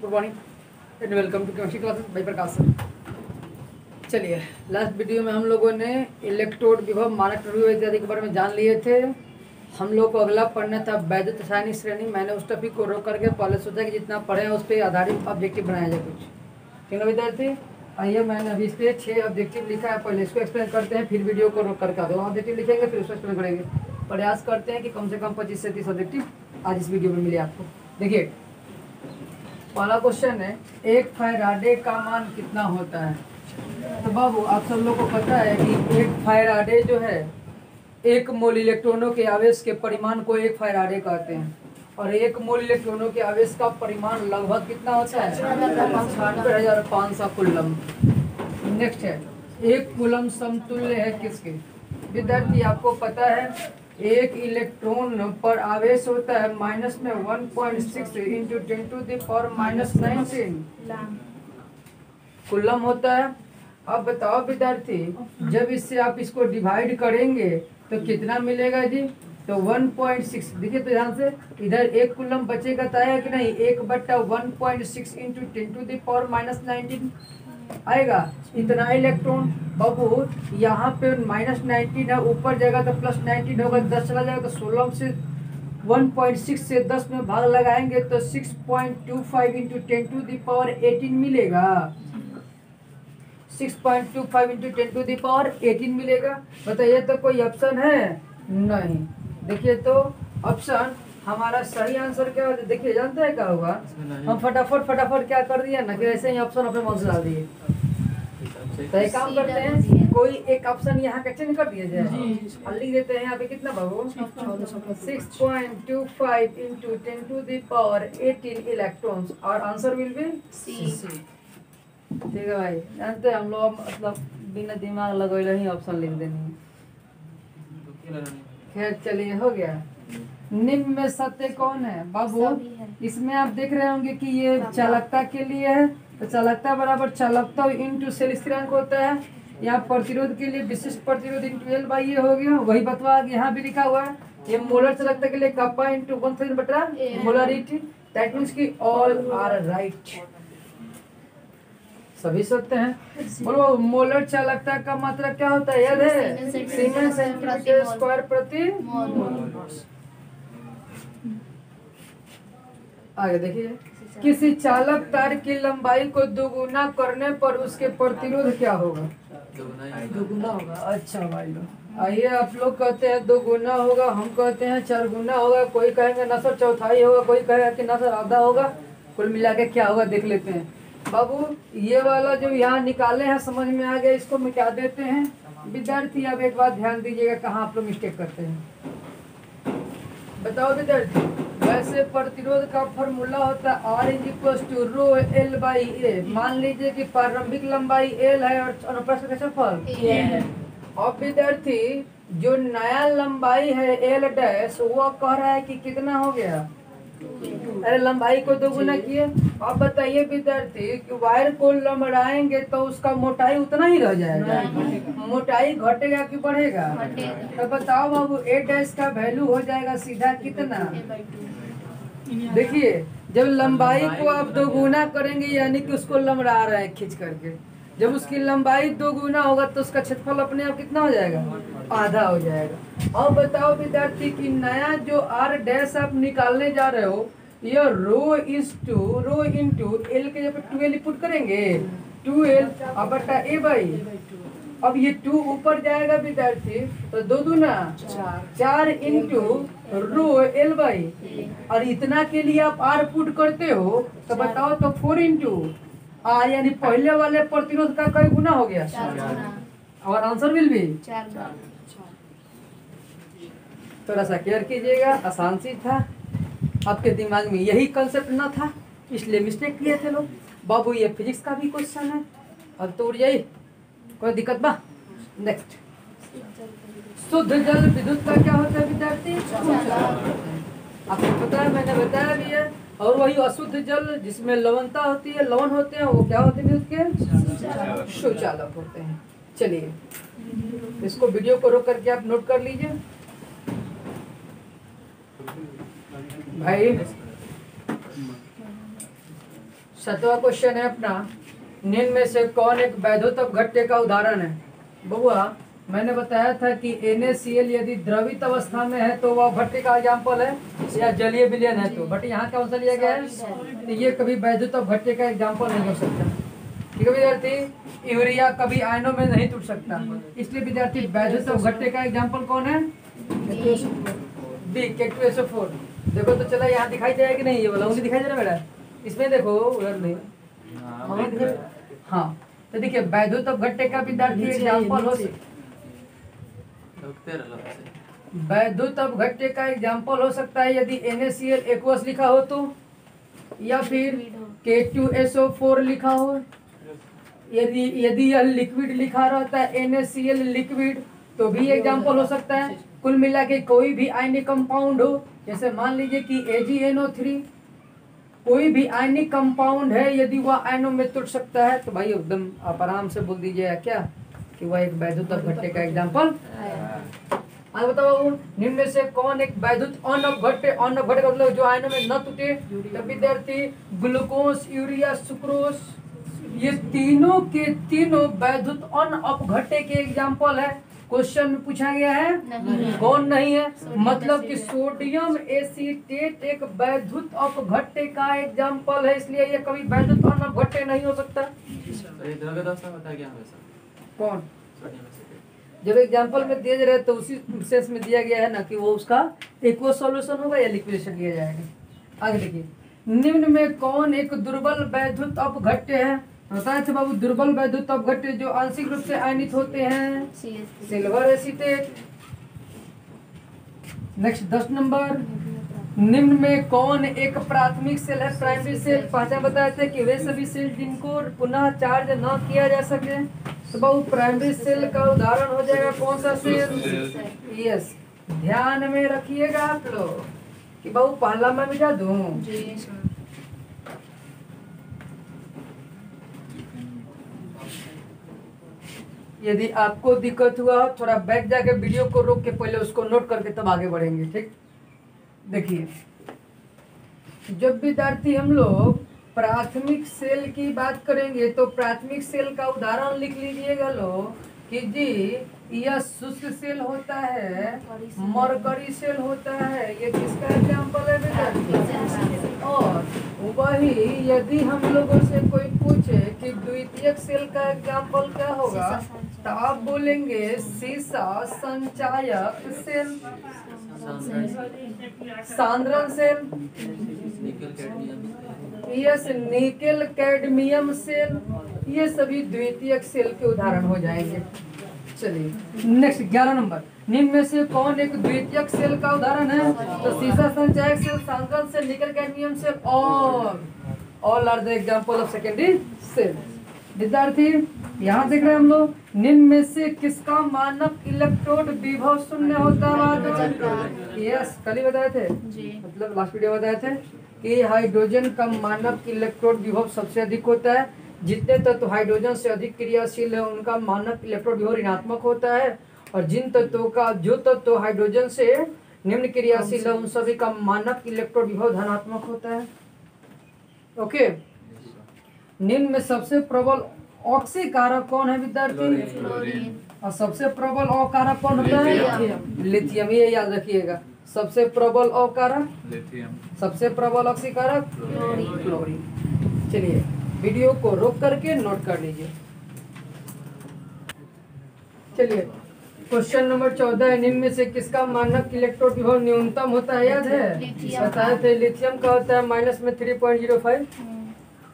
Good morning and welcome to chemistry classes by Prakash sir. चलिए, last video में हम लोगों ने इलेक्ट्रोड विभव मानक प्रयोग इत्यादि के बारे में जान लिए थे। हम लोग को अगला पढ़ना था वैद्युत रासायनिक श्रेणी। मैंने उस टॉपिक को रोक करके पहले सोचा कि जितना पढ़े हैं उस पर आधारित ऑब्जेक्टिव बनाया जाए कुछ। ठीक है विद्यार्थी, आइए मैंने अभी इस पर 6 ऑब्जेक्टिव लिखा है। पहले इसको एक्सप्लेन करते हैं, फिर वीडियो को रोक करके दो ऑब्जेक्टिव लिखेंगे, फिर उसको एक्सप्लेन करेंगे। प्रयास करते हैं कि कम से कम 25 से 30 ऑब्जेक्टिव आज इस वीडियो में मिले आपको। देखिए, पहला क्वेश्चन है, एक फैराडे का मान कितना होता है? तो बाबू आप सब लोग को पता है कि एक फैराडे जो है, एक मोल इलेक्ट्रॉनों के आवेश के परिमाण को एक फैराडे कहते हैं। और एक मोल इलेक्ट्रॉनों के आवेश का परिमाण लगभग कितना होता है? 6500 कूलम। नेक्स्ट है, एक कूलम समतुल्य है किसके? विद्यार्थी आपको पता है एक इलेक्ट्रॉन पर आवेश होता है माइनस में 1.6 इंटू 10⁻⁻19 कूलम होता है। अब बताओ विद्यार्थी, जब इससे आप इसको डिवाइड करेंगे तो कितना मिलेगा जी? तो 1.6। देखिए तो ध्यान से, इधर एक कूलम बचेगा तो आएगा कि नहीं? 1/1.6 इंटू 10⁻⁻19 आएगा। इतना इलेक्ट्रॉन बाबू यहाँ पे -19 है, ऊपर जाएगा तो +19 होगा, 10 चला जाएगा तो 16 से 1.6 से 10 में भाग लगाएंगे तो 6.25 इंटू 10⁻18 मिलेगा। 6.25 इंटू 10⁻18 मिलेगा। बताइए तो कोई ऑप्शन है? नहीं। देखिए तो ऑप्शन हमारा सही आंसर क्या होगा? देखिए जानते हैं क्या होगा? हम फटाफट क्या कर दिया ना कि ऐसे ही ऑप्शन अपने मन से डाल दिए। तो एक काम करते हैं, कोई एक ऑप्शन यहाँ का चेंज कर दिया जाए, लिख देते हैं यहाँ पे कितना बाबू? 6.25 इंटू 10⁻18 इलेक्ट्रॉन्स और आंसर विल बी सी। ठीक है भाई, जानते हैं हम लोग मतलब बिना दिमाग लगाए ही ऑप्शन लिख देनी। खैर चलिए, हो गया। निम्न में सत्य कौन है बाबू? इसमें आप देख रहे होंगे कि ये चालकता के लिए है, तो चालकता बराबर चालकता इंटू सेल स्थिरांक होता है। यहाँ प्रतिरोध के लिए विशिष्ट प्रतिरोध इंटू एल बाई ये हो गया। वही बतवा यहाँ भी लिखा हुआ है। ये मोलर चालकता के लिए kappa into 1/3 molarity. That means की ऑल आर राइट, सभी सत्य हैं। बोलो, मोलर चालकता का मात्रा क्या होता है? याद है? सीमेंस सेंटीमीटर स्क्वायर प्रति मोल। आगे देखिए, किसी चालक तार की लंबाई को दोगुना करने पर उसके प्रतिरोध क्या होगा? दोगुना होगा। अच्छा भाई लोग, आइए आप लोग कहते हैं दोगुना होगा, हम कहते हैं 4 गुना होगा, कोई कहेंगे ना सर चौथाई होगा, कोई कहेगा कि ना सर आधा होगा। कुल मिला के क्या होगा देख लेते हैं। बाबू ये वाला जो यहाँ निकाले हैं समझ में आ गया, इसको मिटा देते हैं। विद्यार्थी अब एक बात ध्यान दीजिएगा, कहाँ आप लोग मिस्टेक करते हैं। बताओ विद्यार्थी, वैसे प्रतिरोध का फॉर्मूला होता है R = ρL/A। मान लीजिए कि प्रारंभिक लंबाई L है और अनुप्रस्थ का क्षेत्रफल। अब विद्यार्थी जो नया लंबाई है L' वो कह रहा है कि कितना हो गया? अरे लंबाई को दोगुना किए। अब बताइए विद्यार्थी कि वायर को लंबाएंगे तो उसका मोटाई उतना ही रह जाएगा, मोटाई घटेगा कि बढ़ेगा? तो बताओ बाबू, A' का वैल्यू हो जाएगा सीधा कितना? देखिए, जब लंबाई को आप दोगुना करेंगे यानी कि उसको लंबा रहे हैं खींच करके, जब उसकी लंबाई दोगुना होगा तो उसका क्षेत्रफल अपने आप कितना हो जाएगा? आधा हो जाएगा। अब बताओ विद्यार्थी कि नया जो R' आप निकालने जा रहे हो, ये रो इंटू एल के जब 2L पुट करेंगे, 2L बटा A/। अब ये 2 ऊपर जाएगा विद्यार्थी तो 2 दूना 4 इंटू ρL/। और इतना के लिए आप R पुट करते हो तो बताओ तो 4 इंटू R, यानी पहले वाले प्रतिरोध का कई गुना हो गया? और आंसर विल भी 4। थोड़ा सा केयर कीजिएगा, आसान सी था, आपके दिमाग में यही कंसेप्ट ना था इसलिए मिस्टेक किए थे लोग। बाबू ये फिजिक्स का भी क्वेश्चन है, अब तो यही कोई दिक्कत बा। नेक्स्ट, शुद्ध जल विद्युत का क्या होता है विद्यार्थी? आपको पता है, मैंने बताया भी है। और वही अशुद्ध जल जिसमें लवणता होती है, लवण होते हैं, वो क्या होते हैं विद्युत के? सुचालक होते हैं। चलिए इसको वीडियो को रोक करके आप नोट कर लीजिए। भाई 7वां क्वेश्चन है अपना, निम्न में से कौन एक वैद्युत अपघट्य का उदाहरण है। बबुआ मैंने बताया था कि NaCl यदि द्रवित अवस्था में है तो वह अपघट्य का एग्जाम्पल है या जलीय विलयन है तो, बट यहाँ कौन सा लिया गया है, तो ये कभी वैद्युत अपघट्य का एग्जाम्पल नहीं हो सकता। ठीक है विद्यार्थी, यूरिया कभी आयनों में नहीं टूट सकता, इसलिए विद्यार्थी वैद्युत अपघट्य का एग्जाम्पल कौन है, बी K2SO4। देखो तो चला यहाँ दिखाई देगा कि नहीं, ये वाला दिखाई दे रहा है बेटा, इसमें देखो उधर नहीं, हाँ तो देखिए वैद्युत अपघट्य का विद्यार्थी एग्जाम्पल हो वैद्युत अपघट्य का एग्जाम्पल हो सकता है यदि NaCl एक्वस लिखा हो तो, या फिर K2SO4 लिखा हो, यदि यह लिक्विड लिखा रहता है NaCl लिक्विड तो भी एग्जाम्पल हो सकता है। कुल मिला के कोई भी आयनिक कंपाउंड हो, जैसे मान लीजिए कि AgNO3 कोई भी आयनिक कंपाउंड है, यदि वह आयनों में टूट सकता है तो भाई एकदम आप आराम से बोल दीजिएगा क्या कि वह एक वैद्युत अपघट्य का एग्जाम्पल। आज बताओ निम्न में से कौन एक वैद्युत अनअपघट्य का मतलब जो आयनों में न टूटे, तो विद्यार्थी ग्लूकोज, यूरिया, सुक्रोज, ये तीनों के तीनों वैद्युत अनअपघट्य के एग्जाम्पल है। क्वेश्चन में पूछा गया है कौन नहीं है, मतलब कि सोडियम एसीटेट एक वैद्युत अपघट्य का एग्जाम्पल है, इसलिए ये कभी वैद्युत अनअपघट्य नहीं हो सकता। कौन जब एग्जाम्पल में दिया जा रहा है तो उसी प्रोसेस में दिया गया है ना कि वो उसका एक्वस सॉल्यूशन होगा या लिक्विडेशन किया जाएगा। आगे देखिए, निम्न में कौन एक दुर्बल वैद्युत अपघट्य है, बताए थे बाबू दुर्बल वैद्युत अपघट्य जो आंशिक रूप से आयनित होते हैं, सिल्वर एसीटेट। नेक्स्ट 10 नंबर, निम्न में कौन एक प्राथमिक सेल है, प्राइमरी सेल। पहचान बताए थे कि वे सभी सेल जिनको पुनः चार्ज न किया जा सके, तो बाबू प्राइमरी सेल का उदाहरण हो जाएगा कौन सा सेल, यस ध्यान में रखिएगा आप लोग कि बाबू पहला मैं मिटा दूं, यदि आपको दिक्कत हुआ थोड़ा बैठ जाके वीडियो को रोक के पहले उसको नोट करके तब आगे बढ़ेंगे। ठीक, देखिए जब विद्यार्थी हम लोग प्राथमिक सेल की बात करेंगे तो प्राथमिक सेल का उदाहरण लिख लीजिएगा लोग कि जी यह शुष्क सेल होता है, मरकरी सेल होता है, ये किसका एग्जाम्पल है विद्यार्थी। और वही यदि हम लोगों से कोई पूछे कि द्वितीयक सेल का एग्जाम्पल क्या होगा, तो आप बोलेंगे सीसा संचायक सेल, सांद्रण cell, yes nickel cadmium cell, ये सभी द्वितीयक सेल के उदाहरण हो जाएंगे। चलिए नेक्स्ट 11 नंबर, निम्न में से कौन एक द्वितीयक सेल का उदाहरण है, तो सीसा संचायक सेल, सांद्रण cell, nickel cadmium cell, all are the example of secondary cell. विद्यार्थी यहाँ देख रहे हैं हम लोग, निम्न में से किसका मानक इलेक्ट्रोड विभव शून्य होता है, यस कल ही बताए थे मतलब लास्ट वीडियो बताए थे कि हाइड्रोजन का मानक इलेक्ट्रोड विभव सबसे अधिक होता है, जितने तत्व हाइड्रोजन से अधिक क्रियाशील है उनका मानक इलेक्ट्रोड विभव ऋणात्मक होता है, और जिन तत्वों का जो तत्व हाइड्रोजन से निम्न क्रियाशील है उन सभी का मानक इलेक्ट्रोड विभव धनात्मक होता है। ओके, निम्न में सबसे प्रबल ऑक्सीकारक कौन है विद्यार्थी, और सबसे प्रबल अकारक कौन होता है, लिथियम। ये याद रखिएगा, सबसे प्रबल अकारक लिथियम, सबसे प्रबल ऑक्सीकारक क्लोरीन। चलिए वीडियो को रोक करके नोट कर लीजिए। चलिए क्वेश्चन नंबर 14 है, निम्न में से किसका मानक इलेक्ट्रोड विभव न्यूनतम होता है, याद है बताए थे, लिथियम का होता है माइनस में 3.05।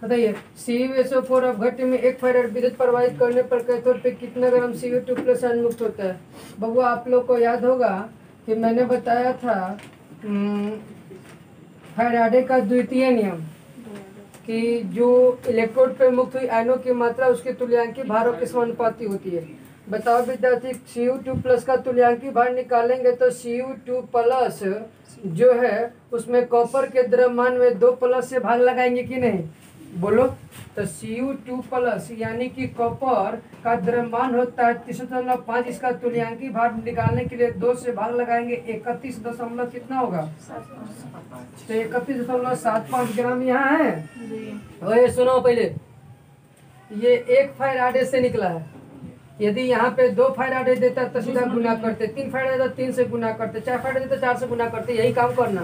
बताइए CuSO4 अपघट्य में 1 फैराड विद्युत प्रवाहित करने पर कैथोड पे कितना ग्राम Cu2+ आयन मुक्त होता है। बबुआ आप लोग को याद होगा कि मैंने बताया था फैराडे का द्वितीय नियम कि जो इलेक्ट्रोड पे मुक्त हुई आयनों की मात्रा उसके तुल्यांकी भारों के समानुपाती होती है। बताओ विद्यार्थी Cu2+ का तुल्यांकी भार निकालेंगे तो Cu2+ जो है उसमें कॉपर के द्रव्यमान में 2+ से भाग लगाएंगे कि नहीं, बोलो। तो Cu2+ यानी कि कॉपर का द्रव्यमान होता है 30.5, इसका तुल्यांकी भार निकालने के लिए 2 से भाग लगाएंगे, 31 दशमलव कितना होगा, तो 31.75 ग्राम यहाँ है। ओए सुनो पहले, ये 1 फैराडे से निकला है। यदि यहाँ पे 2 फैराडे देता तो सीधा गुना करते, 3 फैराडे देता 3 से गुना करते, 4 फैराडे देता 4 से गुना करते। यही काम करना,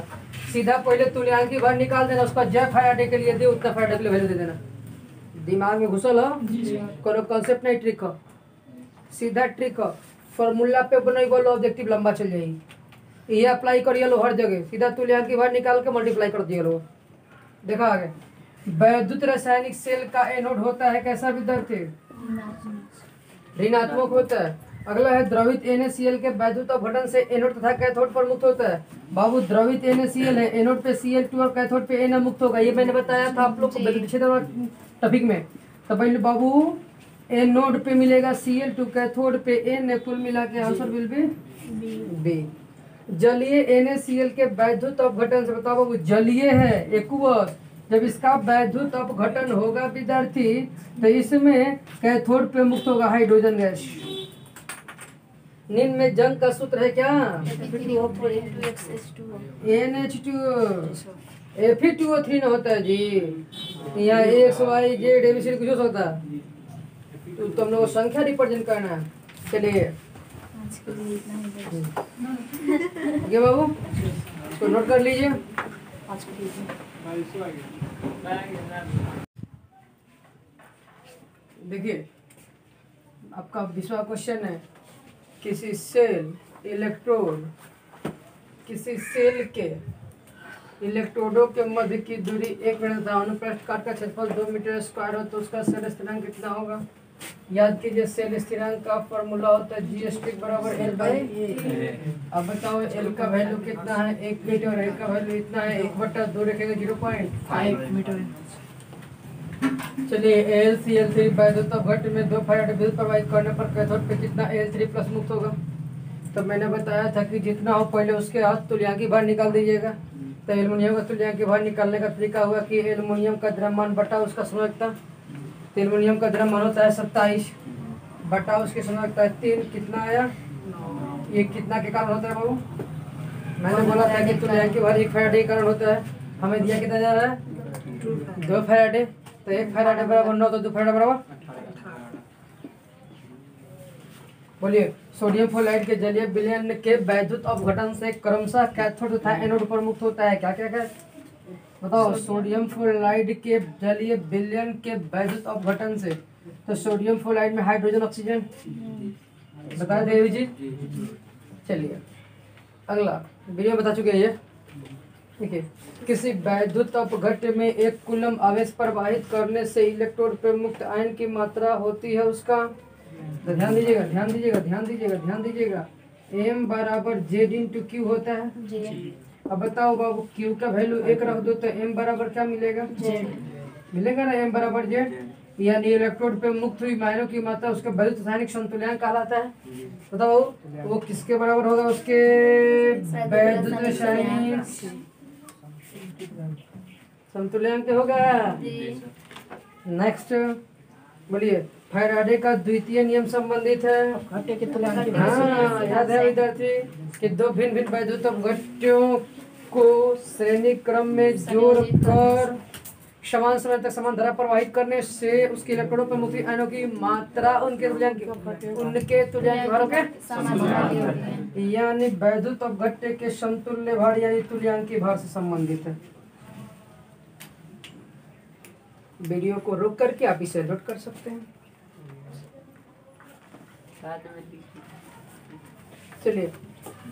सीधा पहले तुल्यांकी भर निकाल देना, उसका जय फैराडे के लिए दे उतना फैराडे के लिए वैल्यू दे देना। दिमाग में घुसल हो, कोनो कॉन्सेप्ट नहीं, ट्रिक हो, सीधा ट्रिक हो। फॉर्मूला पे बनाई बोलो, ऑब्जेक्टिव लंबा चल जाएगी। ये अप्लाई करिए लो हर जगह, सीधा तुल्यांकी भर निकाल के मल्टीप्लाई कर दिए लो। देखा आगे, वैद्युत रासायनिक सेल का एनोड होता है कैसा विद्यार्थी? ऋणात्मक होता है। अगला है द्रवित NaCl के वैद्युत अपघटन से एनोड तथा कैथोड पर मुक्त होता है। बाबू द्रवित NaCl है, एनोड पे Cl2 और कैथोड पे Na मुक्त होगा। ये मैंने बताया था आप लोग को टॉपिक में। तो पहले बाबू एनोड पे मिलेगा Cl2, कैथोड पे Na, कुल मिला के आंसर विल बी बी। जलीय NaCl के वैद्युत अपघटन से, बताओ बाबू जलीय है एक्वस, जब इसका वैद्युत अपघटन होगा विद्यार्थी तो इसमें कैथोड पे मुक्त होगा हाइड्रोजन गैस। निम्न में जंग का सूत्र है क्या? NH2 Fe2O3 न होता है जी। यहाँ XYZ ABCD कुछ हो सकता है, तो तुम लोग संख्या रिप्रेजेंट करना है। चलिए ओके बाबू, इसको नोट कर लीजिए। देखिए आपका 20वां क्वेश्चन है, किसी सेल के इलेक्ट्रोडों के मध्य की दूरी 1 मीटर तथा अनुप्रस्थ काट का क्षेत्रफल 2 मीटर स्क्वायर हो तो उसका सेल स्थिरांक कितना होगा? याद कीजिए, सेल स्थिरांक का फॉर्मूला होता है G बराबर L/A। अब बताओ L का वैल्यू कितना है? 1 मीटर। L का वैल्यू इतना है, 1/2 रखेंगे 0.5 मीटर। चलिए AlCl3 वैद्युत अपघट्ट में 2 फैराडे विद्युत प्रवाहित करने पर कैथोड पे कितना Al3+ मुक्त होगा? तो मैंने बताया था कि जितना हो पहले उसके हाथ तुल्यांकी भार निकाल दीजिएगा। तो एल्युमिनियम का तुल्यांकी भार निकालने का तरीका हुआ कि एल्युमिनियम का द्रव्यमान बटा उसका संयोजकता। तो एल्युमिनियम का द्रव्यमान होता है 27 बटा उसकी संयोजकता है 3, कितना आया? ये कितना के कारण होता है बाबू? मैंने बोला था कि तुल्यांकी भार 1 फैराडे के कारण होता है। हमें दिया कितना जा रहा है? 2 फैराडे। तो 1 फैराडे बराबर 9, तो 2 फैराडे बराबर बोलिए। सोडियम फ्लोराइड के जलीय विलयन के वैद्युत अपघटन से क्रमशः कैथोड तथा एनोड पर मुक्त होता है क्या क्या क्या बताओ? सोडियम फ्लोराइड के जलीय विलयन के वैद्युत अपघटन से, तो सोडियम फ्लोराइड में हाइड्रोजन ऑक्सीजन बता देवी जी। चलिए अगला वीडियो बता चुके हैं ये। ठीक है, किसी वैद्युत अपघट्ट में 1 कूलम आवेश प्रवाहित करने से इलेक्ट्रोड पर मुक्त आयन की मात्रा होती है उसका, तो ध्यान दीजिएगा ध्यान दीजिएगा ध्यान दीजिएगा ध्यान दीजिएगा, M बराबर Z/Q होता है। अब बताओ बाबू Q का वैल्यू 1 रख दो तो M बराबर क्या मिलेगा? मिलेगा ना, M बराबर Z। यानी इलेक्ट्रोड पे मुक्त हुई आयनों की मात्रा उसके वैद्युत रासायनिक संतुल्यांक कहलाता है। बताओ वो किसके बराबर होगा? उसके वैद्युत रासायनिक संतुल्यांक होगा। नेक्स्ट बोलिए, फैराडे का द्वितीय नियम संबंधित है। हाँ याद है विद्यार्थी कि 2 भिन्न भिन्न वैद्युत अपघट्टों को श्रेणी क्रम में जोड़कर समान समय तक समान धारा प्रवाहित करने से उसके इलेक्ट्रॉनों पर मुक्त आयनों की मात्रा उनके तुल्यांक भारों के यानी वैद्युत अपघट्ट के समतुल्य भार यानी तुल्यांकी भार से संबंधित है। वीडियो को रोक करके आप इसे नोट कर सकते हैं। चलिए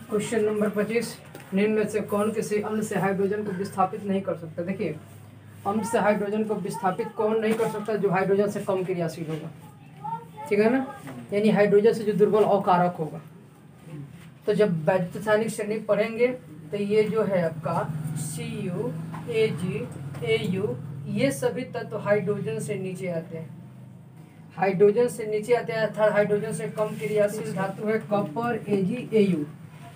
क्वेश्चन नंबर 25, निम्न में से कौन किसी अम्ल से हाइड्रोजन को विस्थापित नहीं कर सकता? देखिए अम्ल से हाइड्रोजन को विस्थापित कौन नहीं कर सकता? जो हाइड्रोजन से कम क्रियाशील होगा, ठीक है ना, यानी हाइड्रोजन से जो दुर्बल अकारक होगा। तो जब वैद्युत रासायनिक श्रेणी पढ़ेंगे तो ये जो है आपका Cu, Ag, Au ये सभी तत्व हाइड्रोजन से नीचे आते हैं, हाइड्रोजन से नीचे आते हैं, अर्थात हाइड्रोजन से कम क्रियाशील धातु है कॉपर, Ag, Au।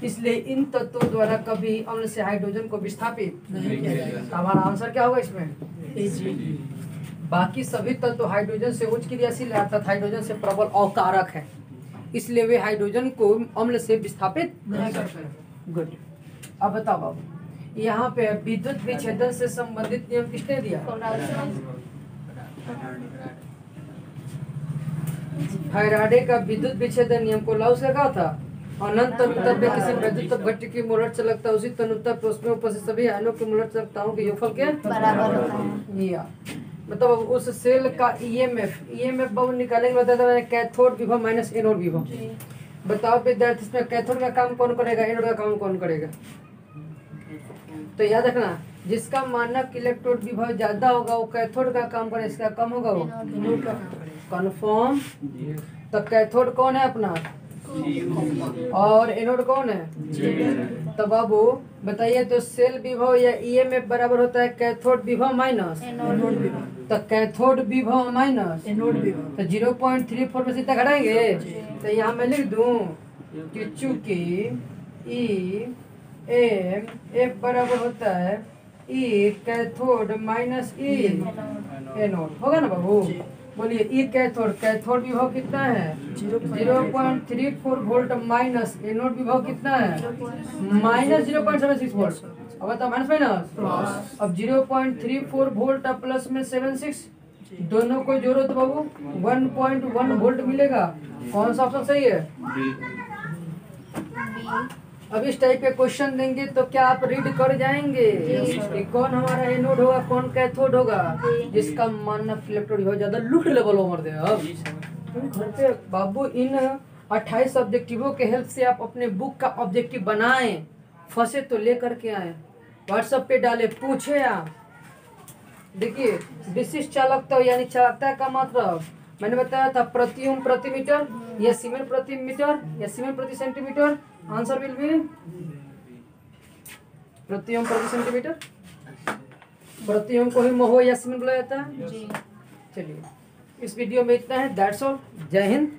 इसलिए इन तत्वों द्वारा कभी अम्ल से हाइड्रोजन को विस्थापित नहीं किया जाएगा। हमारा आंसर क्या होगा इसमें? Ag। बाकी सभी तत्व हाइड्रोजन से उच्च क्रियाशील है, अर्थात हाइड्रोजन से प्रबल अकारक है, इसलिए वे हाइड्रोजन को अम्ल से विस्थापित नहीं करते। गुड। अब बताओ बाबू, यहाँ पे विद्युत विच्छेदन से संबंधित नियम किसने दिया? फैराडे का विद्युत विच्छेदन नियम को लाउस लगा था। अनंत तनुता पे किसी वैद्युत घटक की मोलर चलकता उसी तनुता पे उसमें उपस्थित सभी आयनों की मोलर चलकताओं के योगफल के बराबर होता है। या मतलब अब उस सेल का ईएमएफ बहुत निकालेंगे। बताया था मैंने, कैथोड विभव माइनस एनोड विभव। बताओ विद्यार्थी, इसमें कैथोड का काम कौन करेगा, एनोड का काम कौन करेगा? तो याद रखना, जिसका मानक इलेक्ट्रोड विभव ज्यादा होगा वो कैथोड का काम करेगा, इसका कम होगा वो एनोड का। कन्फर्म। तो कैथोड कौन है अपना और एनोड कौन है? तो बाबू बताइए, तो सेल विभव या ईएमएफ बराबर होता है कैथोड विभव माइनस एनोड विभव। तो कैथोड विभव माइनस एनोड विभव, तो 0.34 में सीधा घटाएंगे। तो यहाँ मैं लिख दूं कि चूंकि ई एम एफ बराबर होता है ई कैथोड माइनस ई एनोड, होगा ना बाबू? बोलिए, ई कैथोड विभव कितना है? 0.34 वोल्ट माइनस एनोड विभव कितना है? Minus 0.76 volt. अब बताओ माइनस माइनस। अब 0.34 वोल्ट प्लस में 76, दोनों को जोड़ो तो बाबू 1.1 वोल्ट मिलेगा। कौन सा ऑप्शन सही है? अब इस टाइप के क्वेश्चन देंगे तो क्या आप रीड कर जाएंगे कि कौन हमारा एनोड होगा, कौन कैथोड होगा? जिसका मानक इलेक्ट्रोड हो ज्यादा लूट लेवल ओवर दे। अब घर पे बाबू इन 28 ऑब्जेक्टिवों के हेल्प से आप अपने बुक का ऑब्जेक्टिव बनाएं, फंसे तो लेकर के आए, व्हाट्सएप पे डाले, पूछे आप। देखिए, विशिष्ट चालकता यानी चालकता का मतलब मैंने बताया था प्रति ओम प्रति मीटर या सीमेन प्रति मीटर या सीमेन प्रति सेंटीमीटर। आंसर विल बी प्रति ओम प्रति सेंटीमीटर। प्रति ओम को ही महो या सीमेन बोला जाता है। चलिए, इस वीडियो में इतना है। That's all. जय हिंद।